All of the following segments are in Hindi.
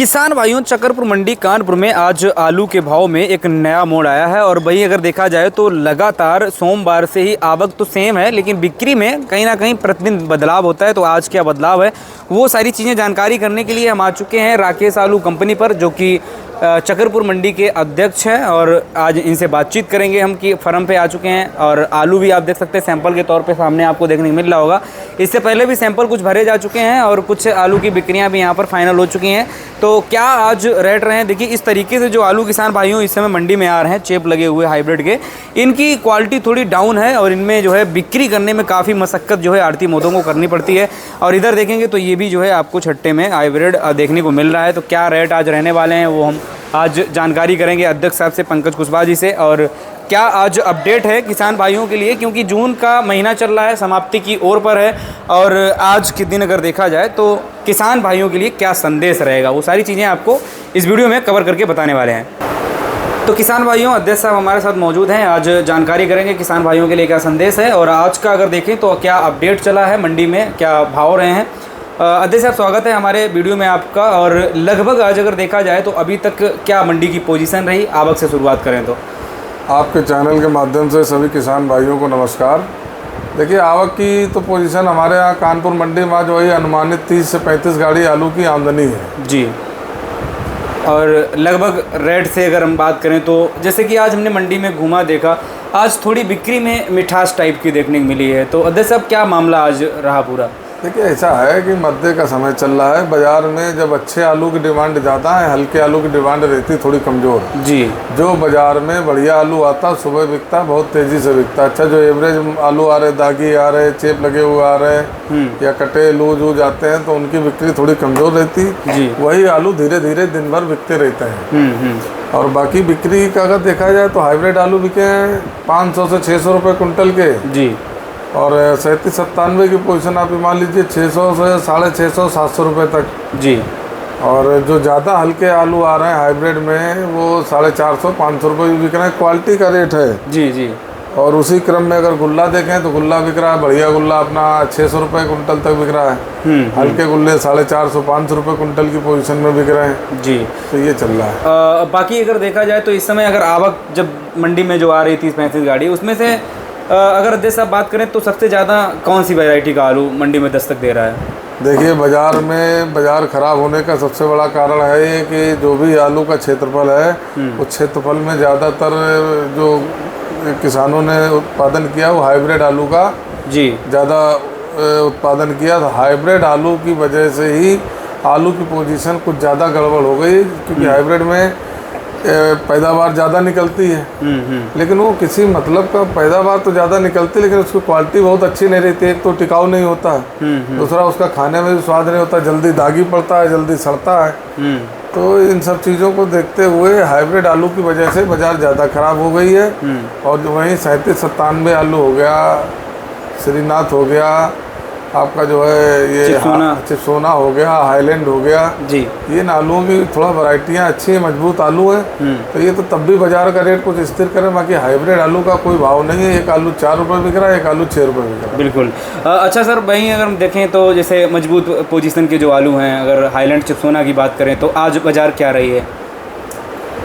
किसान भाइयों, चकरपुर मंडी कानपुर में आज आलू के भाव में एक नया मोड़ आया है। और वही अगर देखा जाए तो लगातार सोमवार से ही आवक तो सेम है, लेकिन बिक्री में कहीं ना कहीं प्रतिदिन बदलाव होता है। तो आज क्या बदलाव है वो सारी चीज़ें जानकारी करने के लिए हम आ चुके हैं राकेश आलू कंपनी पर, जो कि चकरपुर मंडी के अध्यक्ष हैं। और आज इनसे बातचीत करेंगे हम कि फर्म पे आ चुके हैं। और आलू भी आप देख सकते हैं सैंपल के तौर पे सामने आपको देखने को मिल रहा होगा। इससे पहले भी सैंपल कुछ भरे जा चुके हैं और कुछ आलू की बिक्रियां भी यहाँ पर फाइनल हो चुकी हैं। तो क्या आज रेट रहे हैं, देखिए इस तरीके से जो आलू किसान भाइयों इस समय मंडी में आ रहे हैं चेप लगे हुए हाइब्रिड के, इनकी क्वालिटी थोड़ी डाउन है और इनमें जो है बिक्री करने में काफ़ी मशक्कत जो है आड़ती मोदों को करनी पड़ती है। और इधर देखेंगे तो ये भी जो है आपको छट्टे में हाइब्रिड देखने को मिल रहा है। तो क्या रेट आज रहने वाले हैं वो हम आज जानकारी करेंगे अध्यक्ष साहब से, पंकज कुशवाहा जी से। और क्या आज अपडेट है किसान भाइयों के लिए, क्योंकि जून का महीना चल रहा है, समाप्ति की ओर पर है। और आज के दिन अगर देखा जाए तो किसान भाइयों के लिए क्या संदेश रहेगा, वो सारी चीज़ें आपको इस वीडियो में कवर करके बताने वाले हैं। तो किसान भाइयों, अध्यक्ष साहब हमारे साथ मौजूद हैं, आज जानकारी करेंगे किसान भाइयों के लिए क्या संदेश है और आज का अगर देखें तो क्या अपडेट चला है मंडी में, क्या भाव रहे हैं। अध्यक्ष साहब स्वागत है हमारे वीडियो में आपका। और लगभग आज अगर देखा जाए तो अभी तक क्या मंडी की पोजीशन रही, आवक से शुरुआत करें तो। आपके चैनल के माध्यम से सभी किसान भाइयों को नमस्कार। देखिए, आवक की तो पोजीशन हमारे यहाँ कानपुर मंडी में आज वही अनुमानित 30 से 35 गाड़ी आलू की आमदनी है जी। और लगभग रेट से अगर हम बात करें तो जैसे कि आज हमने मंडी में घूमा देखा, आज थोड़ी बिक्री में मिठास टाइप की देखने को मिली है। तो अध्यक्ष साहब क्या मामला आज रहा पूरा। देखिए, ऐसा है कि मध्य का समय चल रहा है। बाज़ार में जब अच्छे आलू की डिमांड ज़्यादा है, हल्के आलू की डिमांड रहती थोड़ी कमज़ोर जी। जो बाज़ार में बढ़िया आलू आता सुबह बिकता, बहुत तेज़ी से बिकता। अच्छा, जो एवरेज आलू आ रहे, दागी आ रहे, चेप लगे हुए आ रहे या कटे लूज वूज आते हैं, तो उनकी बिक्री थोड़ी कमज़ोर रहती जी। वही आलू धीरे धीरे दिन भर बिकते रहते हैं। और बाकी बिक्री का अगर देखा जाए तो हाइब्रिड आलू बिके हैं 500 से 600 रुपये कुंटल के जी। और 37-97 की पोजीशन आप मान लीजिए 600 से 650, 700 रुपये तक जी। और जो ज़्यादा हल्के आलू आ रहे हैं हाइब्रिड में वो 450, 500 रुपये भी बिक रहे हैं। क्वालिटी का रेट है जी जी। और उसी क्रम में अगर गुल्ला देखें तो गुल्ला बिक रहा है, बढ़िया गुल्ला अपना 600 रुपये कुंटल तक बिक रहा है। हल्के गुल्ले 450, 500 रुपये कुंटल की पोजीशन में बिक रहे हैं जी। तो ये चल रहा है। बाकी अगर देखा जाए तो इस समय अगर आवक जब मंडी में जो आ रही 30-35 गाड़ी, उसमें से अगर अध्यक्ष साहब बात करें तो सबसे ज़्यादा कौन सी वैरायटी का आलू मंडी में दस्तक दे रहा है। देखिए, बाज़ार ख़राब होने का सबसे बड़ा कारण है ये कि जो भी आलू का क्षेत्रफल है उस क्षेत्रफल में ज़्यादातर जो किसानों ने उत्पादन किया वो हाइब्रिड आलू का जी ज़्यादा उत्पादन किया। तो हाइब्रिड आलू की वजह से ही आलू की पोजीशन कुछ ज़्यादा गड़बड़ हो गई, क्योंकि हाइब्रिड में पैदावार ज़्यादा निकलती है। लेकिन वो किसी मतलब का पैदावार तो ज़्यादा निकलती है, लेकिन उसकी क्वालिटी बहुत अच्छी नहीं रहती है। एक तो टिकाऊ नहीं होता है, दूसरा उसका खाने में भी स्वाद नहीं होता, जल्दी दागी पड़ता है, जल्दी सड़ता है। तो इन सब चीज़ों को देखते हुए हाइब्रिड आलू की वजह से बाज़ार ज़्यादा ख़राब हो गई है। और जो वहीं 37-97 आलू हो गया, श्रीनाथ हो गया, आपका जो है ये चिप्सोना हो गया, हाईलैंड हो गया जी। ये आलूओं की थोड़ा वैरायटियाँ अच्छी हैं, मजबूत आलू हैं। तो ये तो तब भी बाजार का रेट कुछ स्थिर करें। बाकी हाइब्रिड आलू का कोई भाव नहीं है। एक आलू 4 रुपये बिक रहा है, एक आलू 6 रुपये बिक रहा है। बिल्कुल। अच्छा सर, वहीं अगर हम देखें तो जैसे मजबूत पोजीशन के जो आलू हैं, अगर हाईलैंड चिप्सोना की बात करें तो आज बाजार क्या रही है।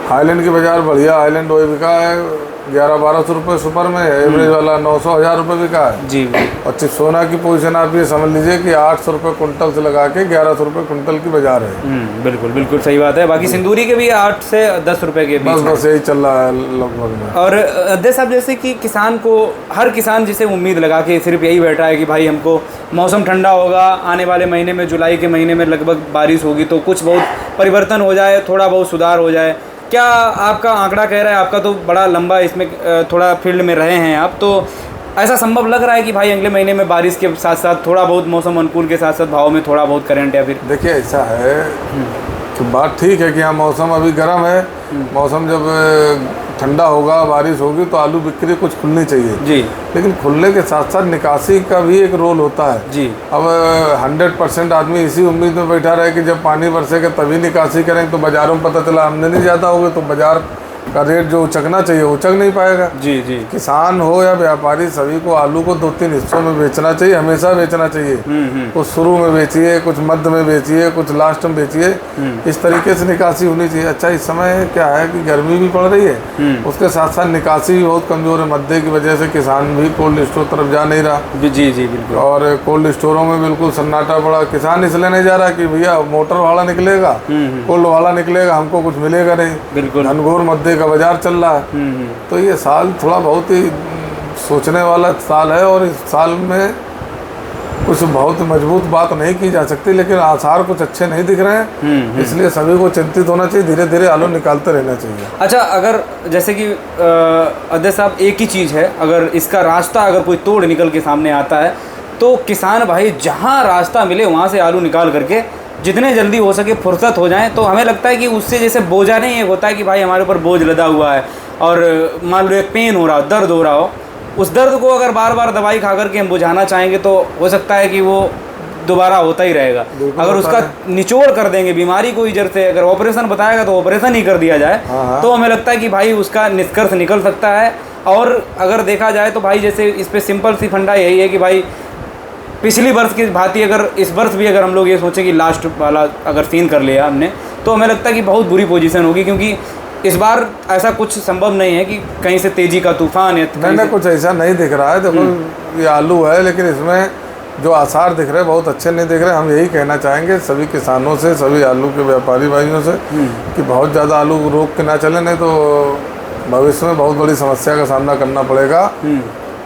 हाईलैंड की बाज़ार बढ़िया, हाईलैंड वही बिका है 1100-1200 रुपये सुपर में, एवरेज वाला 900-1000 रुपये बिका है जी। और चिप्सोना की पोजीशन आप ये समझ लीजिए कि 800 रुपये कुंटल से लगा के 1100 रुपये कुंटल की बाजार है। बिल्कुल बिल्कुल सही बात है। बाकी सिंदूरी के भी 8 से 10 रुपये के बीच बस यही चल रहा है लगभग में। और अध्यक्ष साहब, जैसे कि किसान को, हर किसान जिसे उम्मीद लगा के सिर्फ यही बैठा है कि भाई हमको मौसम ठंडा होगा, आने वाले महीने में जुलाई के महीने में लगभग बारिश होगी तो कुछ बहुत परिवर्तन हो जाए, थोड़ा बहुत सुधार हो जाए। क्या आपका आंकड़ा कह रहा है, आपका तो बड़ा लंबा इसमें थोड़ा फील्ड में रहे हैं आप, तो ऐसा संभव लग रहा है कि भाई अगले महीने में बारिश के साथ साथ थोड़ा बहुत मौसम अनुकूल के साथ साथ भाव में थोड़ा बहुत करंट या फिर। देखिए, ऐसा है कि बात ठीक है कि हाँ मौसम अभी गर्म है, मौसम जब ठंडा होगा, बारिश होगी तो आलू बिक्री कुछ खुलनी चाहिए जी। लेकिन खुलने के साथ साथ निकासी का भी एक रोल होता है जी। अब 100% आदमी इसी उम्मीद में बैठा रहे कि जब पानी बरसेगा तभी निकासी करें, तो बाज़ारों में पता चला आमदनी ज़्यादा होगी तो बाज़ार का रेट जो उचकना चाहिए उचक नहीं पाएगा। जी जी। किसान हो या व्यापारी, सभी को आलू को 2-3 हिस्सों में बेचना चाहिए, हमेशा बेचना चाहिए। कुछ शुरू में बेचिए, कुछ मध्य में बेचिए, कुछ लास्ट में बेचिए, इस तरीके से निकासी होनी चाहिए। अच्छा, इस समय क्या है कि गर्मी भी पड़ रही है, उसके साथ साथ निकासी भी बहुत कमजोर है। मध्य की वजह से किसान भी कोल्ड स्टोर तरफ जा नहीं रहा। जी जी बिल्कुल। और कोल्ड स्टोरों में बिल्कुल सन्नाटा पड़ा। किसान इसलिए नहीं जा रहा कि भैया मोटर वाला निकलेगा, कोल्ड वाला निकलेगा, हमको कुछ मिलेगा नहीं। बिल्कुल। घनघोर मध्य का बाजार चल रहा है। तो ये साल थोड़ा बहुत ही सोचने वाला साल है, और इस साल में कुछ बहुत मजबूत बात नहीं की जा सकती, लेकिन आसार कुछ अच्छे नहीं दिख रहे हैं। इसलिए सभी को चिंतित होना चाहिए, धीरे धीरे आलू निकालते रहना चाहिए। अच्छा, अगर जैसे कि अध्यक्ष साहब, एक ही चीज़ है, अगर इसका रास्ता अगर कोई तोड़ निकल के सामने आता है तो किसान भाई जहाँ रास्ता मिले वहाँ से आलू निकाल करके जितने जल्दी हो सके फुर्सत हो जाए, तो हमें लगता है कि उससे जैसे बोझा नहीं एक होता है कि भाई हमारे ऊपर बोझ लदा हुआ है और मान लो एक पेन हो रहा हो, दर्द हो रहा हो, उस दर्द को अगर बार बार दवाई खा करके हम बुझाना चाहेंगे तो हो सकता है कि वो दोबारा होता ही रहेगा। अगर उसका निचोड़ कर देंगे बीमारी को ही जड़ से, अगर ऑपरेशन बताएगा तो ऑपरेशन ही कर दिया जाए, तो हमें लगता है कि भाई उसका निष्कर्ष निकल सकता है। और अगर देखा जाए तो भाई जैसे इस पर सिंपल सी फंडा यही है कि भाई पिछली वर्ष की भांति अगर इस वर्ष भी अगर हम लोग ये सोचें कि लास्ट वाला अगर सीन कर लिया हमने, तो हमें लगता है कि बहुत बुरी पोजीशन होगी, क्योंकि इस बार ऐसा कुछ संभव नहीं है कि कहीं से तेजी का तूफान है। नहीं, कुछ ऐसा नहीं दिख रहा है। देखो ये आलू है, लेकिन इसमें जो आसार दिख रहे हैं बहुत अच्छे नहीं दिख रहे। हम यही कहना चाहेंगे सभी किसानों से, सभी आलू के व्यापारी भाइयों से कि बहुत ज़्यादा आलू रोक के ना चले, नहीं तो भविष्य में बहुत बड़ी समस्या का सामना करना पड़ेगा।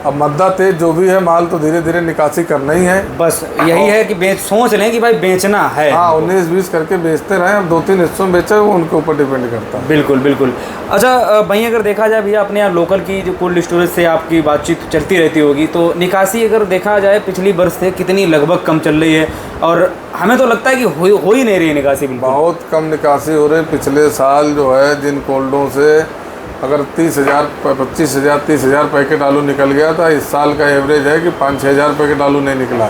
अब मद्दा तेज जो भी है, माल तो धीरे धीरे निकासी करना ही है। बस यही है कि सोच लें कि भाई बेचना है। हाँ, 19-20 करके बेचते रहे। अब 2-3 हिस्सों में बेचे, वो उनके ऊपर डिपेंड करता है। बिल्कुल बिल्कुल। अच्छा भाई, अगर देखा जाए भैया अपने यहाँ लोकल की जो कोल्ड स्टोरेज से आपकी बातचीत चलती रहती होगी, तो निकासी अगर देखा जाए पिछली वर्ष से कितनी लगभग कम चल रही है, और हमें तो लगता है कि हो ही नहीं रही है निकासी। बहुत कम निकासी हो रही। पिछले साल जो है जिन कोल्डों से अगर 30,000, 25,000, 30,000 पैकेट आलू निकल गया था, इस साल का एवरेज है कि 5-6 हज़ार पैकेट आलू नहीं निकला।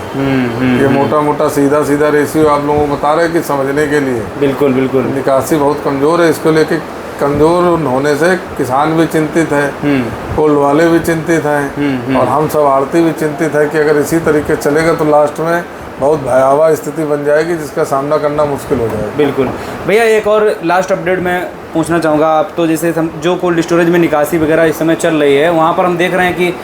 ये मोटा मोटा सीधा सीधा रेशियो आप लोगों को बता रहे हैं कि समझने के लिए। बिल्कुल बिल्कुल। निकासी बहुत कमज़ोर है। इसको लेके कमज़ोर होने से किसान भी चिंतित है, कोल्ड वाले भी चिंतित हैं, और हम सब आड़ती भी चिंतित है कि अगर इसी तरीके चलेगा तो लास्ट में बहुत भयावह स्थिति बन जाएगी, जिसका सामना करना मुश्किल हो जाएगा। बिल्कुल भैया, एक और लास्ट अपडेट मैं पूछना चाहूँगा। आप तो जैसे जो कोल्ड स्टोरेज में निकासी वगैरह इस समय चल रही है, वहाँ पर हम देख रहे हैं कि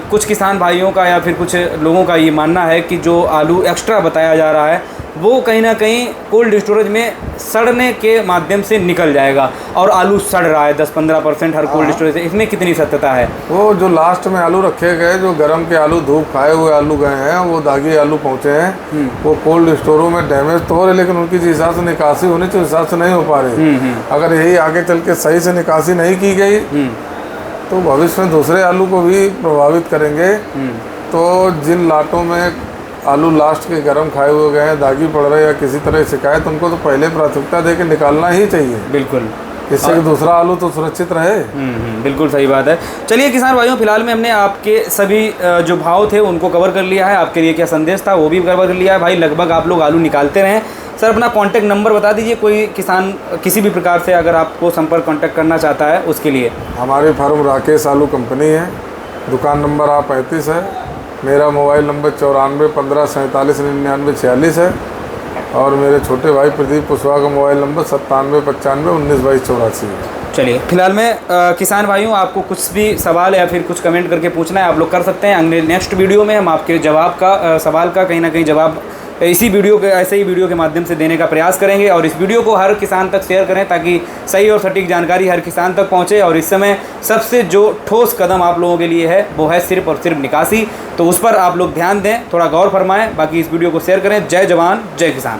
कुछ किसान भाइयों का या फिर कुछ लोगों का ये मानना है कि जो आलू एक्स्ट्रा बताया जा रहा है वो कहीं ना कहीं कोल्ड स्टोरेज में सड़ने के माध्यम से निकल जाएगा, और आलू सड़ रहा है 10-15% हर कोल्ड स्टोरेज से। इसमें कितनी सत्यता है? वो जो लास्ट में आलू रखे गए, जो गर्म के आलू धूप खाए हुए आलू गए हैं, वो दागी आलू पहुँचे हैं, वो कोल्ड स्टोरों में डैमेज तो हो रहे, लेकिन उनकी जिस हिसाब से निकासी होनी चाहिए उस हिसाब से नहीं हो पा रही। अगर यही आगे चल के सही से निकासी नहीं की गई तो भविष्य में दूसरे आलू को भी प्रभावित करेंगे। तो जिन लाटों में आलू लास्ट के गर्म खाए हुए गए हैं, दागी पड़ रहे या किसी तरह की शिकायत, उनको तो पहले प्राथमिकता देके निकालना ही चाहिए। बिल्कुल, इससे कि दूसरा आलू तो सुरक्षित रहे। बिल्कुल सही बात है। चलिए किसान भाइयों, फिलहाल में हमने आपके सभी जो भाव थे उनको कवर कर लिया है। आपके लिए क्या संदेश था वो भी कवर कर लिया है। भाई लगभग आप लोग आलू निकालते रहें। सर अपना कांटेक्ट नंबर बता दीजिए, कोई किसान किसी भी प्रकार से अगर आपको संपर्क कांटेक्ट करना चाहता है उसके लिए। हमारी फर्म राकेश आलू कंपनी है, दुकान नंबर A35 है, मेरा मोबाइल नंबर 94 15 47 99 46 है, और मेरे छोटे भाई प्रदीप कुशवाहा का मोबाइल नंबर 97 95 19 22 84 है। चलिए फिलहाल में किसान भाइयों, आपको कुछ भी सवाल या फिर कुछ कमेंट करके पूछना है आप लोग कर सकते हैं। नेक्स्ट वीडियो में हम आपके जवाब का सवाल का कहीं ना कहीं जवाब इसी वीडियो के ऐसे ही वीडियो के माध्यम से देने का प्रयास करेंगे, और इस वीडियो को हर किसान तक शेयर करें ताकि सही और सटीक जानकारी हर किसान तक पहुंचे। और इस समय सबसे जो ठोस कदम आप लोगों के लिए है वो है सिर्फ और सिर्फ निकासी, तो उस पर आप लोग ध्यान दें, थोड़ा गौर फरमाएं। बाकी इस वीडियो को शेयर करें। जय जवान जय किसान।